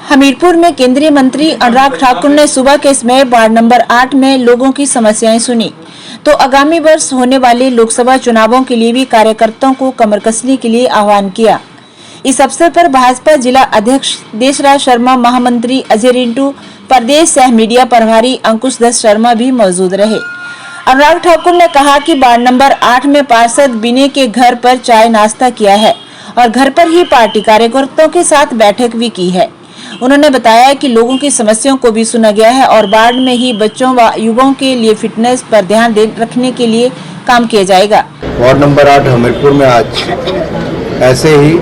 हमीरपुर में केंद्रीय मंत्री अनुराग ठाकुर ने सुबह के समय वार्ड नंबर 8 में लोगों की समस्याएं सुनी, तो आगामी वर्ष होने वाले लोकसभा चुनावों के लिए भी कार्यकर्ताओं को कमर कसने के लिए आह्वान किया। इस अवसर पर भाजपा जिला अध्यक्ष देशराज शर्मा, महामंत्री अजय रिंटू, प्रदेश सह मीडिया प्रभारी अंकुश दत्त शर्मा भी मौजूद रहे। अनुराग ठाकुर ने कहा कि वार्ड नंबर 8 में पार्षद बिने के घर पर चाय नाश्ता किया है और घर पर ही पार्टी कार्यकर्ताओं के साथ बैठक भी की है। उन्होंने बताया कि लोगों की समस्याओं को भी सुना गया है और वार्ड में ही बच्चों व युवाओं के लिए फिटनेस पर ध्यान रखने के लिए काम किया जाएगा। वार्ड नंबर 8 हमीरपुर में आज ऐसे ही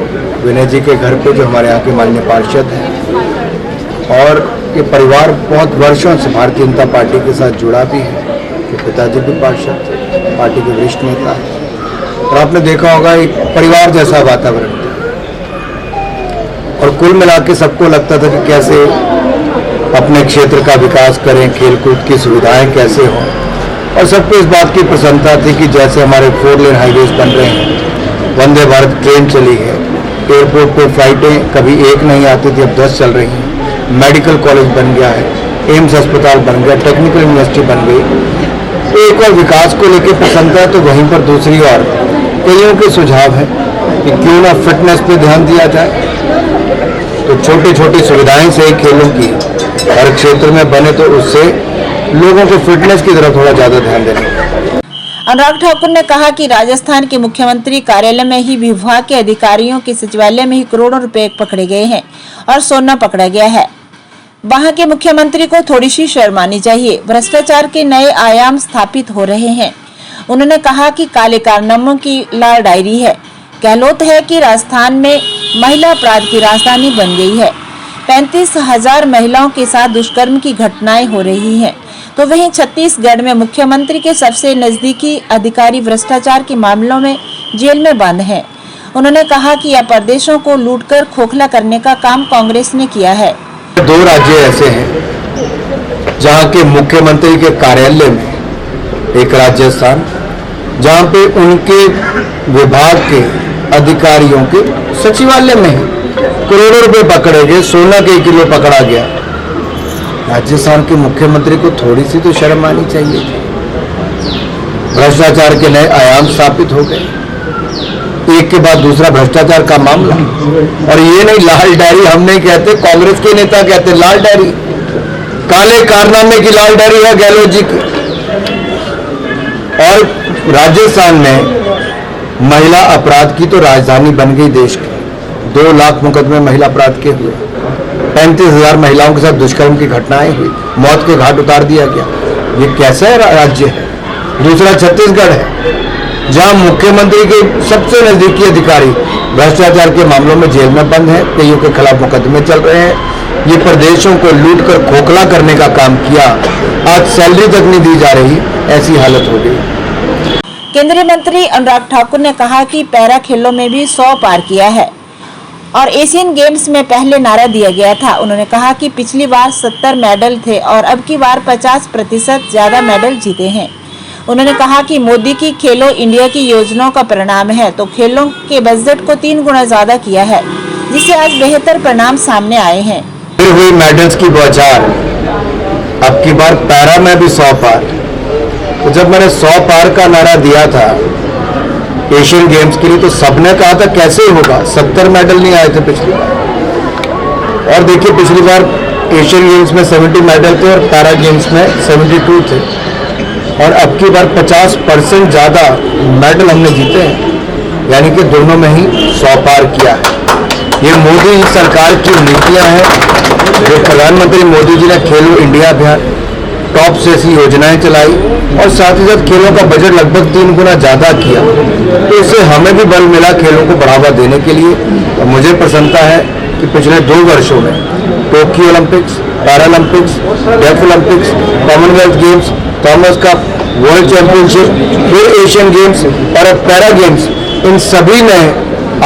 विनय जी के घर पे, जो हमारे यहाँ के माननीय पार्षद हैं और ये परिवार बहुत वर्षों से भारतीय जनता पार्टी के साथ जुड़ा भी है, कि पिताजी भी पार्षद, पार्टी के वरिष्ठ नेता हैं और आपने देखा होगा एक परिवार जैसा वातावरण, और कुल मिला के सबको लगता था कि कैसे अपने क्षेत्र का विकास करें, खेलकूद की सुविधाएं कैसे हों, और सबको इस बात की प्रसन्नता थी कि जैसे हमारे 4 लेन हाईवेज बन रहे हैं, वंदे भारत ट्रेन चली है, एयरपोर्ट पे फ्लाइटें कभी एक नहीं आती थी, अब 10 चल रही हैं, मेडिकल कॉलेज बन गया है, एम्स अस्पताल बन गया, टेक्निकल यूनिवर्सिटी बन गई, तो एक और विकास को लेकर प्रसन्नता है। तो वहीं पर दूसरी ओर कईयों के सुझाव है कि क्यों ना फिटनेस पे ध्यान दिया जाए, तो छोटी छोटी सुविधाएं से खेलों की हर क्षेत्र में बने, तो उससे लोगों को फिटनेस की तरफ थोड़ा ज्यादा ध्यान देना। अनुराग ठाकुर ने कहा कि राजस्थान के मुख्यमंत्री कार्यालय में ही विभाग के अधिकारियों के सचिवालय में ही करोड़ों रुपए पकड़े गए हैं और सोना पकड़ा गया है। वहां के मुख्यमंत्री को थोड़ी सी शर्म आनी चाहिए। भ्रष्टाचार के नए आयाम स्थापित हो रहे हैं। उन्होंने कहा कि काले कारनामों की लाल डायरी है। गहलोत है कि राजस्थान में महिला अपराध की राजधानी बन गई है। 35,000 महिलाओं के साथ दुष्कर्म की घटनाएं हो रही हैं, तो वहीं छत्तीसगढ़ में मुख्यमंत्री के सबसे नजदीकी अधिकारी भ्रष्टाचार के मामलों में जेल में बंद हैं। उन्होंने कहा कि यह प्रदेशों को लूटकर खोखला करने का काम कांग्रेस ने किया है। 2 राज्य ऐसे हैं जहां के मुख्यमंत्री के कार्यालय में, एक राजस्थान जहां पे उनके विभाग के अधिकारियों के सचिवालय में करोड़ों रुपए पकड़े गए, सोना के 1 किलो पकड़ा गया। राजस्थान के मुख्यमंत्री को थोड़ी सी तो शर्म आनी चाहिए। भ्रष्टाचार के नए आयाम स्थापित हो गए, एक के बाद दूसरा भ्रष्टाचार का मामला। और ये नहीं लाल डायरी हम नहीं कहते, कांग्रेस के नेता कहते लाल डायरी, काले कारनामे की लाल डायरी है गहलोत जी की। और राजस्थान में महिला अपराध की तो राजधानी बन गई देश की। 2 लाख मुकदमे महिला अपराध के हुए, 35,000 महिलाओं के साथ दुष्कर्म की घटनाएं हुई, मौत के घाट उतार दिया गया। ये कैसा राज्य है? दूसरा छत्तीसगढ़ है जहां मुख्यमंत्री के सबसे नजदीकी अधिकारी भ्रष्टाचार के मामलों में जेल में बंद हैं, कईयों के खिलाफ मुकदमे चल रहे हैं। ये प्रदेशों को लूटकर खोखला करने का काम किया। आज सैलरी तक नहीं दी जा रही, ऐसी हालत हो गई। केंद्रीय मंत्री अनुराग ठाकुर ने कहा कि पैरा खेलों में भी 100 पार किया है और एशियन गेम्स में पहले नारा दिया गया था। उन्होंने कहा कि पिछली बार 70 मेडल थे और अब की बार 50% ज्यादा मेडल जीते हैं। उन्होंने कहा कि मोदी की खेलो इंडिया की योजनाओं का परिणाम है, तो खेलों के बजट को 3 गुना ज्यादा किया है, जिससे आज बेहतर परिणाम सामने आए हैं। हुई मेडल्स की बौछार, अब की बार पैरा में भी 100 पार। तो जब मैंने 100 पार का नारा दिया था एशियन गेम्स के लिए, तो सबने कहा था कैसे होगा, 70 मेडल नहीं आए थे पिछली बार। और देखिए पिछली बार एशियन गेम्स में 70 मेडल थे और पैरा गेम्स में 72 थे, और अब की बार 50% ज्यादा मेडल हमने जीते हैं, यानी कि दोनों में ही 100 पार किया है। ये मोदी सरकार की नीतियां हैं। जो प्रधानमंत्री मोदी जी ने खेलो इंडिया अभियान, टॉप से ऐसी योजनाएं चलाई और साथ ही साथ खेलों का बजट लगभग 3 गुना ज्यादा किया, तो इससे हमें भी बल मिला खेलों को बढ़ावा देने के लिए। और मुझे प्रसन्नता है कि पिछले 2 वर्षों में Tokyo Olympics, Paralympics, Deaf Olympics, Commonwealth Games, Thomas Cup, World Championship, फिर एशियन गेम्स और अब पैरा गेम्स, इन सभी में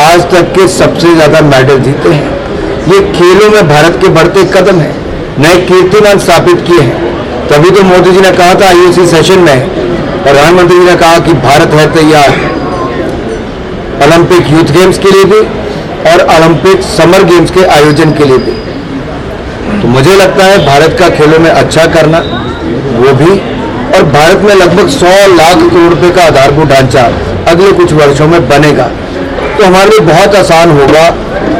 आज तक के सबसे ज्यादा मेडल जीते हैं। ये खेलों में भारत के बढ़ते कदम है, नए कीर्तिमान स्थापित किए हैं। तभी तो मोदी जी ने कहा था आईओसी सेशन में, प्रधानमंत्री जी ने कहा कि भारत है तैयार ओलंपिक यूथ गेम्स के लिए भी और ओलंपिक समर गेम्स के आयोजन के लिए भी। तो मुझे लगता है भारत का खेलों में अच्छा करना, वो भी, और भारत में लगभग 100 लाख करोड़ रुपए का आधारभूत ढांचा अगले कुछ वर्षों में बनेगा, तो हमारे लिए बहुत आसान होगा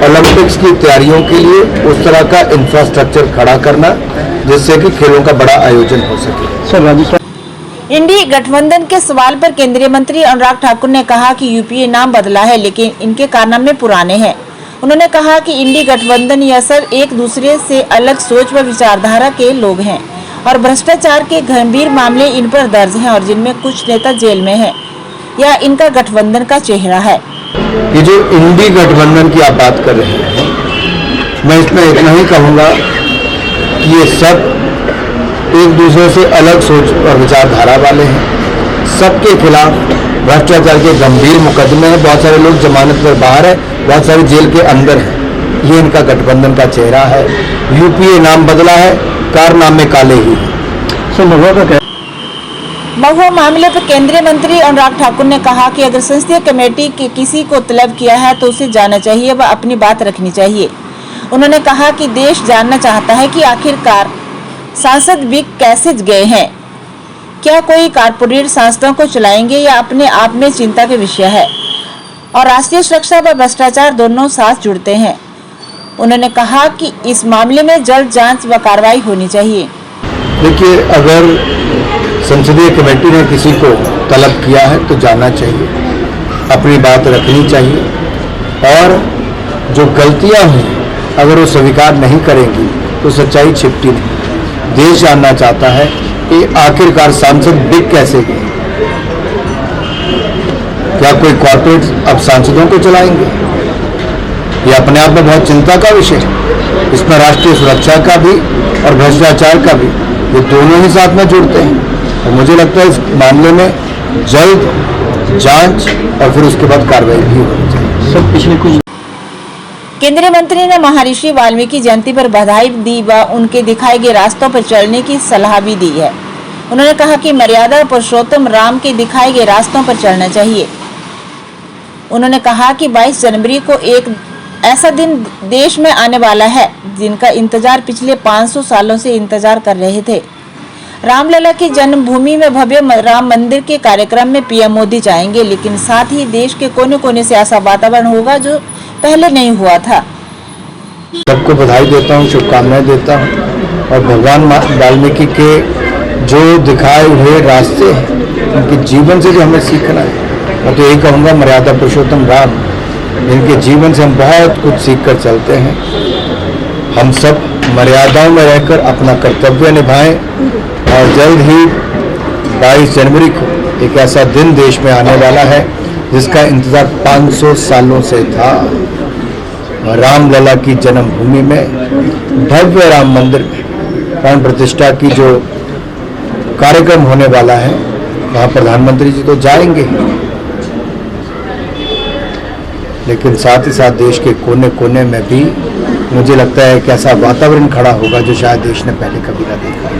ओलंपिक्स की तैयारियों के लिए उस तरह का इंफ्रास्ट्रक्चर खड़ा करना जिससे कि खेलों का बड़ा आयोजन हो सके। इंडी गठबंधन के सवाल पर केंद्रीय मंत्री अनुराग ठाकुर ने कहा कि यूपीए नाम बदला है लेकिन इनके कारनामे पुराने हैं। उन्होंने कहा कि इंडी गठबंधन यह सब एक दूसरे से अलग सोच व विचारधारा के लोग हैं और भ्रष्टाचार के गंभीर मामले इन पर दर्ज हैं और जिनमें कुछ नेता जेल में हैं। यह इनका गठबंधन का चेहरा है। ये जो इंडी गठबंधन की आप बात कर रहे हैं, मैं इसमें इतना ही कहूँगा कि ये सब एक दूसरे से अलग सोच और विचारधारा वाले हैं। सबके खिलाफ भ्रष्टाचार के गंभीर मुकदमे हैं, बहुत सारे लोग जमानत पर बाहर हैं, बहुत सारे जेल के अंदर हैं। ये इनका गठबंधन का चेहरा है। यूपीए नाम बदला है, कारनामे काले ही हैं। महुआ मामले पर केंद्रीय मंत्री अनुराग ठाकुर ने कहा कि अगर संसदीय कमेटी के किसी को तलब किया है तो उसे जाना चाहिए व अपनी बात रखनी चाहिए। उन्होंने कहा कि देश जानना चाहता है कि आखिरकार सांसद बिक कैसे गए हैं। क्या कोई कारपोरेट सांसदों को चलाएंगे या अपने आप में चिंता का विषय है और राष्ट्रीय सुरक्षा व भ्रष्टाचार दोनों साथ जुड़ते हैं। उन्होंने कहा कि इस मामले में जल्द जांच व कार्रवाई होनी चाहिए। देखिए, अगर संसदीय कमेटी ने किसी को तलब किया है तो जाना चाहिए, अपनी बात रखनी चाहिए और जो गलतियां हुई अगर वो स्वीकार नहीं करेंगी तो सच्चाई छिपती नहीं। देश जानना चाहता है कि आखिरकार सांसद बिक कैसे गए। क्या कोई कॉर्पोरेट अब सांसदों को चलाएंगे? ये अपने आप में बहुत चिंता का विषय है। इसमें राष्ट्रीय सुरक्षा का भी और भ्रष्टाचार का भी, ये दोनों ही साथ में जुड़ते हैं और मुझे लगता है इस मामले में जल्द जांच और फिर उसके बाद कार्रवाई भी होनी चाहिए। सब पिछले कुछ केंद्रीय मंत्री ने महर्षि वाल्मीकि जयंती पर बधाई दी व उनके दिखाए गए रास्तों पर चलने की सलाह भी दी है। उन्होंने कहा कि मर्यादा पुरुषोत्तम राम के दिखाए गए रास्तों पर चलना चाहिए। उन्होंने कहा कि 22 जनवरी को एक ऐसा दिन देश में आने वाला है जिनका इंतजार पिछले 500 सालों से इंतजार कर रहे थे। रामलला की जन्मभूमि में भव्य राम मंदिर के कार्यक्रम में पीएम मोदी जाएंगे, लेकिन साथ ही देश के कोने कोने से ऐसा वातावरण होगा जो पहले नहीं हुआ था। सबको बधाई देता हूँ, शुभकामनाएं देता हूँ और भगवान वाल्मीकि के जो दिखाए हुए रास्ते हैं उनके जीवन से जो हमें सीखना है, मैं तो यही कहूँगा मर्यादा पुरुषोत्तम राम, इनके जीवन से हम बहुत कुछ सीख कर चलते हैं। हम सब मर्यादाओं में रहकर अपना कर्तव्य निभाएं और जल्द ही 22 जनवरी को एक ऐसा दिन देश में आने वाला है जिसका इंतजार 500 सालों से था। रामलला की जन्मभूमि में भव्य राम मंदिर में प्राण प्रतिष्ठा की जो कार्यक्रम होने वाला है वहाँ प्रधानमंत्री जी तो जाएंगे, लेकिन साथ ही साथ देश के कोने कोने में भी मुझे लगता है एक ऐसा वातावरण खड़ा होगा जो शायद देश ने पहले कभी ना देखा।